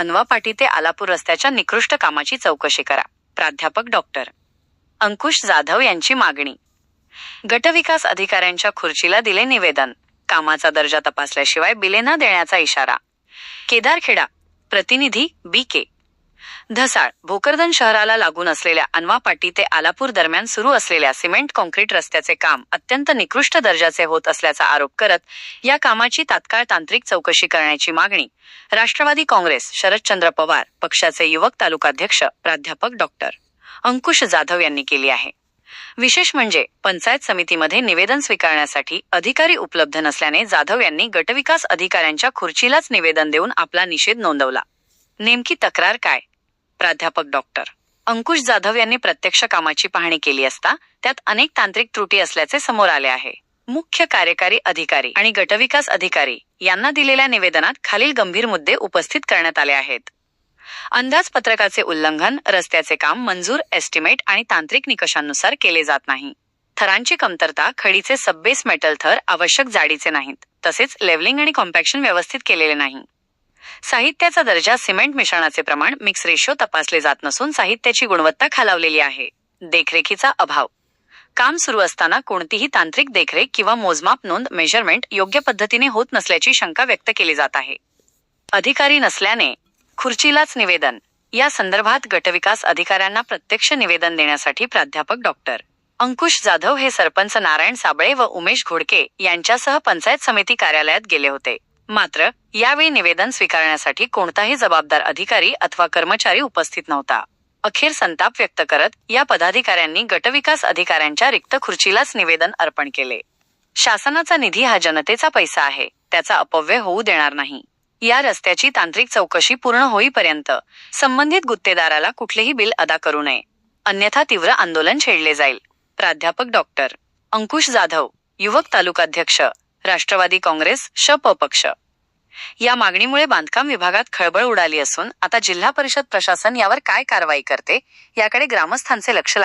अनवा पाटी ते आलापूर रस्त्याच्या निकृष्ट कामाची चौकशी करा. प्राध्यापक डॉक्टर अंकुश जाधव यांची मागणी. गटविकास अधिकाऱ्यांच्या खुर्चीला दिले निवेदन. कामाचा दर्जा तपासल्याशिवाय बिले न देण्याचा इशारा. केदारखेडा. प्रतिनिधी बी.के. धसाळ. भोकरदन शहराला लागून असलेल्या अनवा पाटी ते आलापूर दरम्यान सुरू असलेल्या सिमेंट कॉन्क्रीट रस्त्याचे काम अत्यंत निकृष्ट दर्जाचे होत असल्याचा आरोप करत या कामाची तात्काळ तांत्रिक चौकशी करण्याची मागणी राष्ट्रवादी काँग्रेस शरदचंद्र पवार पक्षाचे युवक तालुकाध्यक्ष प्राध्यापक डॉक्टर अंकुश जाधव यांनी केली आहे. विशेष म्हणजे पंचायत समितीमध्ये निवेदन स्वीकारण्यासाठी अधिकारी उपलब्ध नसल्याने जाधव यांनी गटविकास अधिकाऱ्यांच्या खुर्चीलाच निवेदन देऊन आपला निषेध नोंदवला. नेमकी तक्रार काय? प्राध्यापक डॉक्टर अंकुश जाधव यांनी प्रत्यक्ष कामाची पाहणी केली असता त्यात अनेक तांत्रिक त्रुटी असल्याचे समोर आले आहे. मुख्य कार्यकारी अधिकारी आणि गटविकास अधिकारी यांना दिलेल्या निवेदनात खालील गंभीर मुद्दे उपस्थित करण्यात आले आहेत. अंदाजपत्रकाचे उल्लंघन, रस्त्याचे काम मंजूर, एस्टिमेट आणि तांत्रिक निकषांनुसार केले जात नाही. थरांची कमतरता, खडीचे सबबेस मेटल थर आवश्यक जाडीचे नाहीत, तसेच लेव्हलिंग आणि कॉम्पॅक्शन व्यवस्थित केलेले नाही. साहित्याचा दर्जा, सिमेंट मिश्रणाचे प्रमाण, मिक्स रेशो तपासले जात नसून साहित्याची गुणवत्ता खालावलेली आहे. देखरेखीचा अभाव. काम सुरू असताना कोणतीही तांत्रिक देखरेख किंवा मोजमाप नोंद मेजरमेंट योग्य पद्धतीने होत नसल्याची शंका व्यक्त केली जात आहे. अधिकारी नसल्याने खुर्चीलाच निवेदन. या संदर्भात गटविकास अधिकाऱ्यांना प्रत्यक्ष निवेदन देण्यासाठी प्राध्यापक डॉक्टर अंकुश जाधव हे सरपंच नारायण साबळे व उमेश घोडके यांच्यासह पंचायत समिती कार्यालयात गेले होते. मात्र यावेळी निवेदन स्वीकारण्यासाठी कोणताही जबाबदार अधिकारी अथवा कर्मचारी उपस्थित नव्हता. अखेर संताप व्यक्त करत या पदाधिकाऱ्यांनी गटविकास अधिकाऱ्यांच्या रिक्त खुर्चीलाच निवेदन अर्पण केले. शासनाचा निधी हा जनतेचा पैसा आहे, त्याचा अपव्यय होऊ देणार नाही. या रस्त्याची तांत्रिक चौकशी पूर्ण होईपर्यंत संबंधित गुत्तेदाराला कुठलेही बिल अदा करू नये, अन्यथा तीव्र आंदोलन छेडले जाईल. प्राध्यापक डॉक्टर अंकुश जाधव, युवक तालुकाध्यक्ष राष्ट्रवादी काँग्रेस श.प. पक्ष. या मागणीमुळे बांधकाम विभागात खळबळ उडाली असून आता जिल्हा परिषद प्रशासन यावर काय कारवाई करते याकडे ग्रामस्थांचे लक्ष लागले